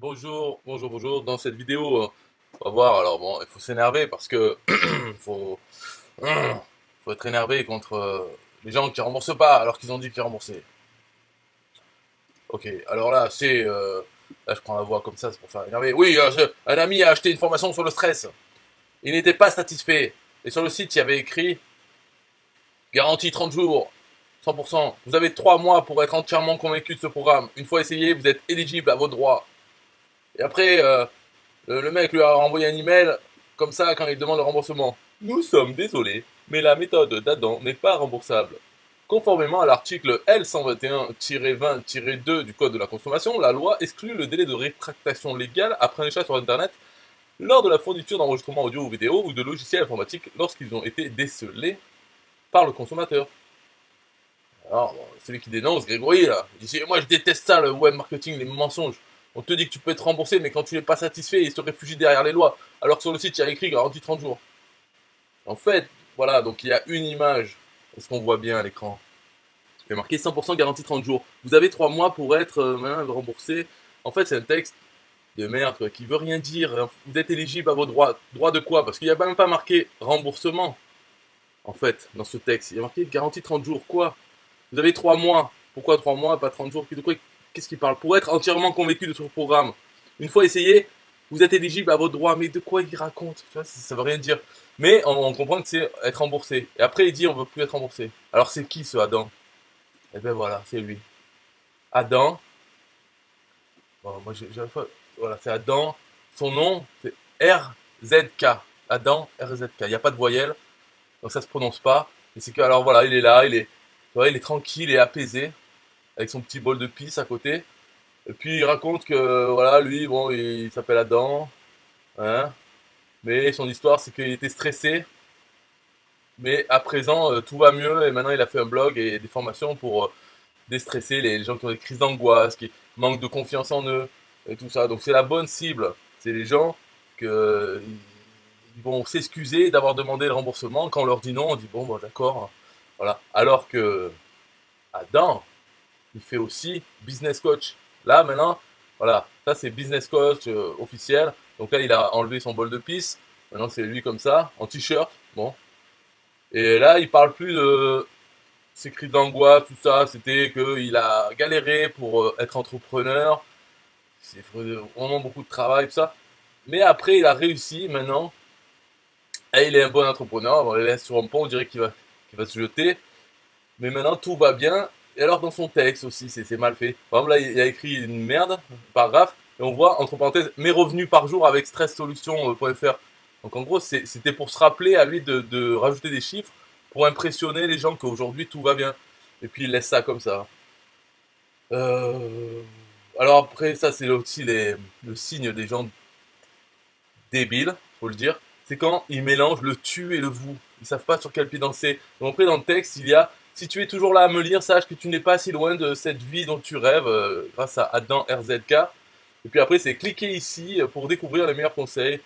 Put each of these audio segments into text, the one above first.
Bonjour, bonjour, bonjour. Dans cette vidéo, on va voir. Alors bon, il faut s'énerver parce que faut, faut être énervé contre les gens qui remboursent pas alors qu'ils ont dit qu'ils remboursaient. Ok, alors là, là, je prends la voix comme ça, c'est pour faire énerver. Oui, un ami a acheté une formation sur le stress. Il n'était pas satisfait. Et sur le site, il y avait écrit garantie 30 jours, 100%. Vous avez 3 mois pour être entièrement convaincu de ce programme. Une fois essayé, vous êtes éligible à vos droits. Et après, le mec lui a renvoyé un email comme ça quand il demande le remboursement. Nous sommes désolés, mais la méthode d'Adam n'est pas remboursable. Conformément à l'article L121-20-2 du Code de la consommation, la loi exclut le délai de rétractation légale après un achat sur Internet lors de la fourniture d'enregistrements audio ou vidéo ou de logiciels informatiques lorsqu'ils ont été décelés par le consommateur. Alors, bon, celui qui dénonce, Grégory, là, il dit moi je déteste ça, le web marketing, les mensonges. On te dit que tu peux être remboursé, mais quand tu n'es pas satisfait, il se réfugie derrière les lois. Alors que sur le site, il y a écrit garantie 30 jours. En fait, voilà, donc il y a une image. Est-ce qu'on voit bien à l'écran? Il y a marqué 100% garantie 30 jours. Vous avez 3 mois pour être remboursé. En fait, c'est un texte de merde quoi, qui veut rien dire. Vous êtes éligible à vos droits. Droits de quoi? Parce qu'il n'y a même pas marqué remboursement, en fait, dans ce texte. Il y a marqué garantie 30 jours. Quoi? Vous avez 3 mois. Pourquoi 3 mois, pas 30 jours? De quoi? Qu'est-ce qu'il parle? Pour être entièrement convaincu de ce programme. Une fois essayé, vous êtes éligible à vos droits. Mais de quoi il raconte? Tu vois, ça veut rien dire. Mais on comprend que c'est être remboursé. Et après, il dit on veut plus être remboursé. Alors c'est qui ce Adam? Eh ben voilà, c'est lui. Adam. Bon, moi voilà, c'est Adam. Son nom, c'est RZK. Adam RZK. Il n'y a pas de voyelle, donc ça se prononce pas. Et c'est que, alors voilà, il est là, il est tranquille et apaisé, avec son petit bol de pisse à côté. Et puis il raconte que voilà, lui, bon, il s'appelle Adam, hein, mais son histoire c'est qu'il était stressé, mais à présent tout va mieux et maintenant il a fait un blog et des formations pour déstresser les gens qui ont des crises d'angoisse, qui manquent de confiance en eux et tout ça. Donc c'est la bonne cible, c'est les gens que ils vont s'excuser d'avoir demandé le remboursement. Quand on leur dit non, on dit bon, bah, d'accord, voilà. Alors que Adam, il fait aussi business coach. Là, maintenant, voilà, ça c'est business coach officiel. Donc là, il a enlevé son bol de pisse. Maintenant, c'est lui comme ça, en t-shirt. Bon. Et là, il parle plus de ses cris d'angoisse, tout ça. C'était qu'il a galéré pour être entrepreneur. C'est vraiment beaucoup de travail, tout ça. Mais après, il a réussi maintenant. Et il est un bon entrepreneur. On le laisse sur un pont, on dirait qu'il va se jeter. Mais maintenant, tout va bien. Et alors, dans son texte aussi, c'est mal fait. Par exemple, là, il a écrit une merde, un paragraphe, et on voit, entre parenthèses, mes revenus par jour avec stresssolution.fr. Donc, en gros, c'était pour se rappeler à lui de rajouter des chiffres pour impressionner les gens qu'aujourd'hui tout va bien. Et puis, il laisse ça comme ça. Euh... Alors, après, ça, c'est aussi le signe des gens débiles, faut le dire. C'est quand ils mélangent le tu et le vous. Ils savent pas sur quel pied danser. Donc après, dans le texte, il y a si tu es toujours là à me lire, sache que tu n'es pas si loin de cette vie dont tu rêves, grâce à Adam RZK. Et puis après, c'est cliquer ici pour découvrir les meilleurs conseils.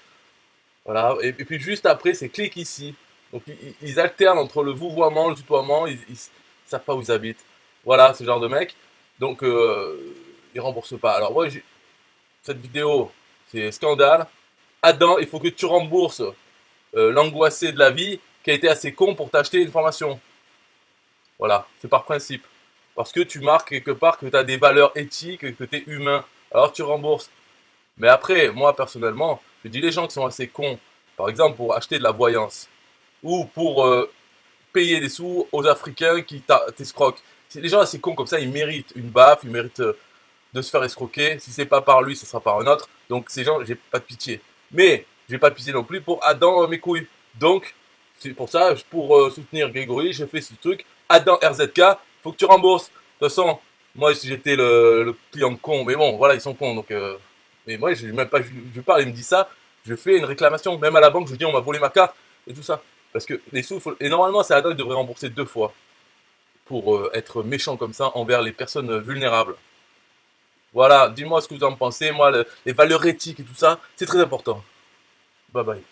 Voilà. Et puis juste après, c'est clique ici. Donc ils alternent entre le vouvoiement, le tutoiement. Ils savent pas où ils habitent. Voilà, ce genre de mec. Donc ils remboursent pas. Alors moi, cette vidéo, c'est scandale. Adam, il faut que tu rembourses l'angoissé de la vie qui a été assez con pour t'acheter une formation. Voilà, c'est par principe. Parce que tu marques quelque part que tu as des valeurs éthiques, que tu es humain. Alors tu rembourses. Mais après, moi personnellement, je dis les gens qui sont assez cons, par exemple pour acheter de la voyance, ou pour payer des sous aux Africains qui t'escroquent. Les gens assez cons comme ça, ils méritent une baffe, ils méritent de se faire escroquer. Si c'est pas par lui, ce sera par un autre. Donc ces gens, j'ai pas de pitié. Mais j'ai pas de pitié non plus pour Adam mes couilles. Donc c'est pour ça, pour soutenir Grégory, j'ai fait ce truc. Adam RZK, faut que tu rembourses. De toute façon, moi si j'étais le client con, mais bon, voilà, ils sont cons. Donc, mais moi, je même pas, je parle, il me dit ça, je fais une réclamation. Même à la banque, je dis on m'a volé ma carte et tout ça. Parce que les sous, et normalement, c'est Adam qui devrait rembourser 2 fois pour être méchant comme ça envers les personnes vulnérables. Voilà, dis-moi ce que vous en pensez. Moi, les valeurs éthiques et tout ça, c'est très important. Bye bye.